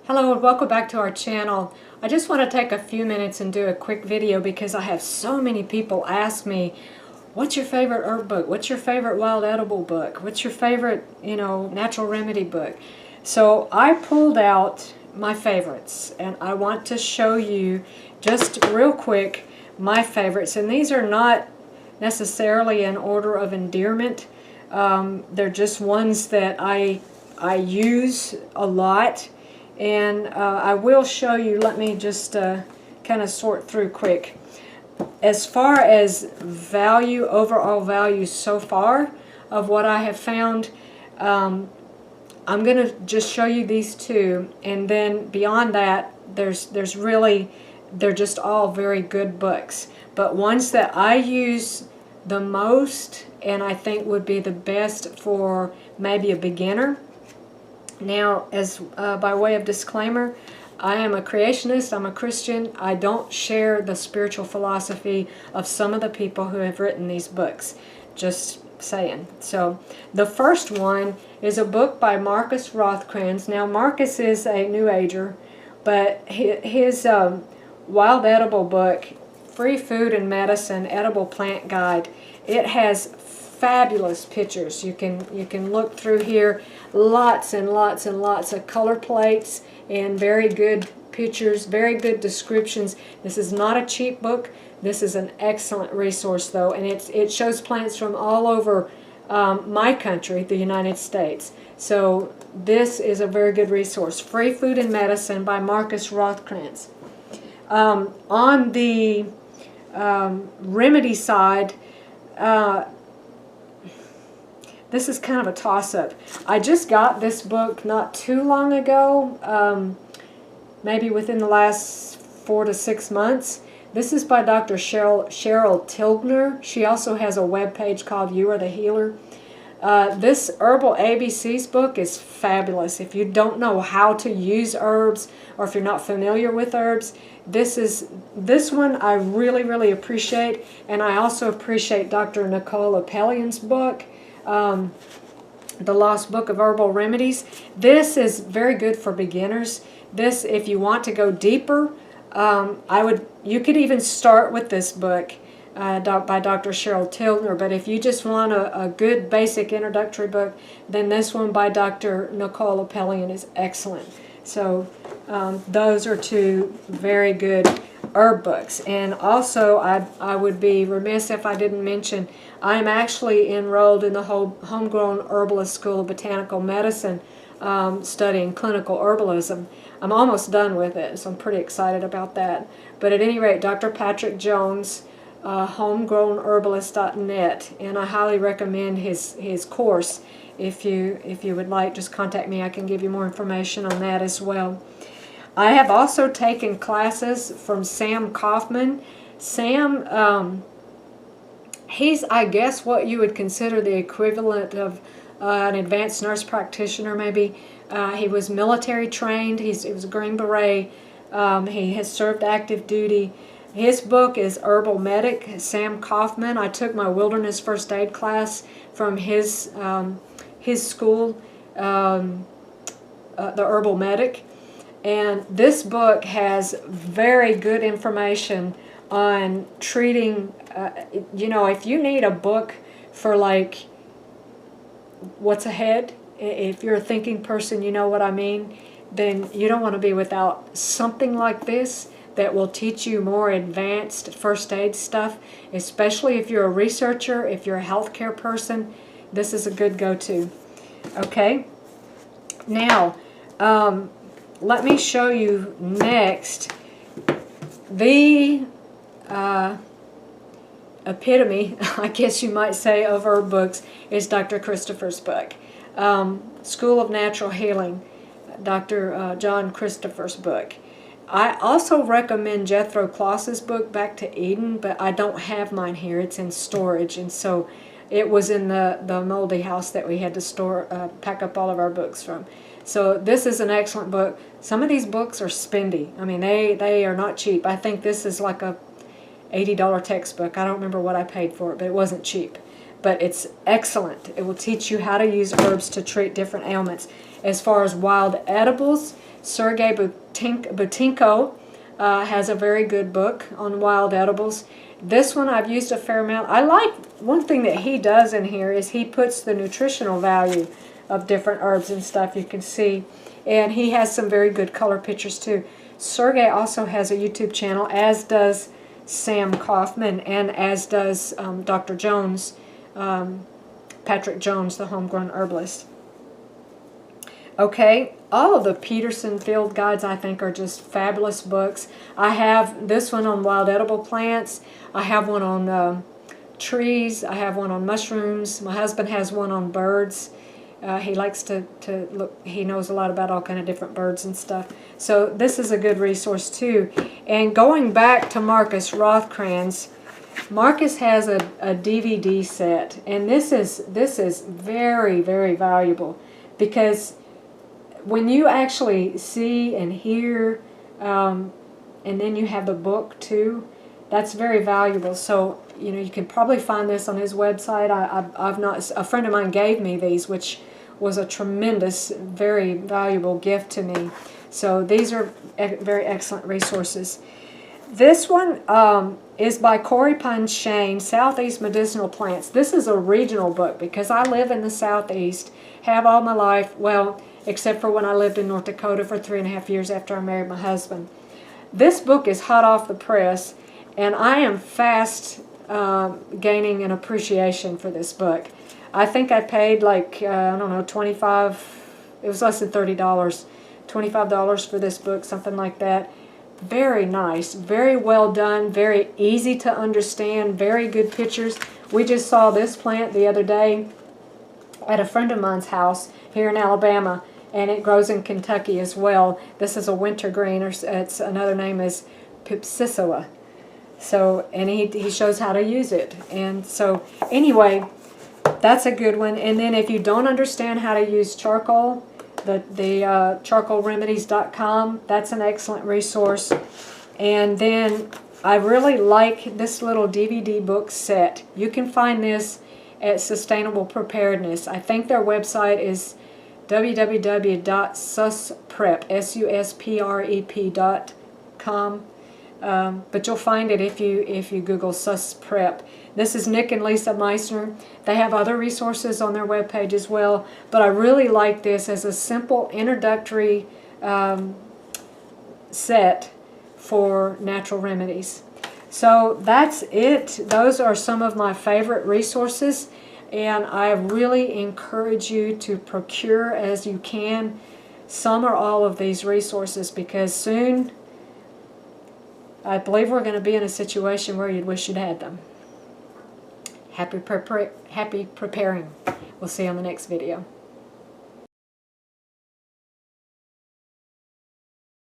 Hello and welcome back to our channel. I just want to take a few minutes and do a quick video because I have so many people ask me, what's your favorite herb book? What's your favorite wild edible book? What's your favorite, natural remedy book? So I pulled out my favorites and I want to show you just real quick my favorites. And these are not necessarily in order of endearment. They're just ones that I use a lot. And I will show you, let me just kind of sort through quick. As far as value, overall value so far of what I have found, I'm going to just show you these two, and then beyond that, there's really, they're just all very good books. But ones that I use the most and I think would be the best for maybe a beginner. Now, as by way of disclaimer, I am a creationist, I'm a Christian. I don't share the spiritual philosophy of some of the people who have written these books. Just saying. So, the first one is a book by Marcus Rothkranz. Now, Marcus is a New Ager, but his Wild Edible book, Free Food and Medicine, Edible Plant Guide, it has fabulous pictures. You can look through here, lots and lots and lots of color plates and very good pictures, very good descriptions. This is not a cheap book. This is an excellent resource though, and it shows plants from all over my country, the United States. So this is a very good resource. Free Food and Medicine by Marcus Rothkranz. On the remedy side, this is kind of a toss-up. I just got this book not too long ago, maybe within the last 4 to 6 months. This is by Dr. Cheryl Tilgner. She also has a web page called You Are the Healer. This Herbal ABCs book is fabulous. If you don't know how to use herbs, or if you're not familiar with herbs, this one I really, really appreciate. And I also appreciate Dr. Nicole Appelian's book, The Lost Book of Herbal Remedies. This is very good for beginners. This, if you want to go deeper, you could even start with this book by Dr. Cheryl Tilgner, but if you just want a good basic introductory book, then this one by Dr. Nicole Appelian is excellent. So those are two very good herb books. And also I would be remiss if I didn't mention I am actually enrolled in the Homegrown Herbalist School of Botanical Medicine, studying clinical herbalism. I'm almost done with it, so I'm pretty excited about that. But at any rate, Dr. Patrick Jones, homegrownherbalist.net, and I highly recommend his course. If you would like, just contact me. I can give you more information on that as well. I have also taken classes from Sam Kaufman. Sam, he's, I guess, what you would consider the equivalent of an advanced nurse practitioner, maybe. He was military trained. He was a Green Beret. He has served active duty. His book is Herbal Medic, Sam Kaufman. I took my wilderness first aid class from his school, the Herbal Medic. And this book has very good information on treating, if you need a book for like what's ahead, if you're a thinking person, you know what I mean, then you don't want to be without something like this that will teach you more advanced first aid stuff, especially if you're a researcher, if you're a healthcare person. This is a good go-to. Okay, now let me show you next the epitome, I guess you might say, of herb books is Dr. Christopher's book, School of Natural Healing, Dr. John Christopher's book. I also recommend Jethro Kloss's book, Back to Eden, but I don't have mine here. It's in storage, and so it was in the moldy house that we had to pack up all of our books from. So this is an excellent book. Some of these books are spendy. I mean, they are not cheap. I think this is like a $80 textbook. I don't remember what I paid for it, but it wasn't cheap. But it's excellent. It will teach you how to use herbs to treat different ailments. As far as wild edibles, Sergei Butinko has a very good book on wild edibles. This one I've used a fair amount. I like, one thing that he does in here is he puts the nutritional value of different herbs and stuff, you can see. And he has some very good color pictures too. Sergey also has a YouTube channel, as does Sam Kaufman, and as does Dr. Jones, Patrick Jones, the homegrown herbalist. Okay, all of the Peterson field guides I think are just fabulous books. I have this one on wild edible plants. I have one on trees. I have one on mushrooms. My husband has one on birds. He likes to look, he knows a lot about all kind of different birds and stuff. So this is a good resource too. And going back to Marcus Rothkranz, Marcus has a DVD set, and this is very, very valuable, because when you actually see and hear, and then you have the book too, that's very valuable. So you know, you can probably find this on his website. I've not. A friend of mine gave me these, which was a tremendous, very valuable gift to me. So these are very excellent resources. This one is by Corey Pine Shane, Southeast Medicinal Plants. This is a regional book because I live in the Southeast, have all my life, well, except for when I lived in North Dakota for 3.5 years after I married my husband. This book is hot off the press, and I am fast gaining an appreciation for this book. I think I paid like, I don't know, $25, it was less than $30, $25 for this book, something like that. Very nice, very well done, very easy to understand, very good pictures. We just saw this plant the other day at a friend of mine's house here in Alabama, and it grows in Kentucky as well. This is a wintergreen, or its another name is Pipsissoa. So, and he shows how to use it. And so, anyway, that's a good one. And then if you don't understand how to use charcoal, the charcoalremedies.com, that's an excellent resource. And then I really like this little DVD book set. You can find this at Sustainable Preparedness. I think their website is www.susprep.com. But you'll find it if you Google SusPrep. This is Nick and Lisa Meissner. They have other resources on their webpage as well, but I really like this as a simple introductory set for natural remedies. So that's it. Those are some of my favorite resources, and I really encourage you to procure as you can some or all of these resources, because soon I believe we're going to be in a situation where you'd wish you'd had them. Happy preparing. We'll see you on the next video.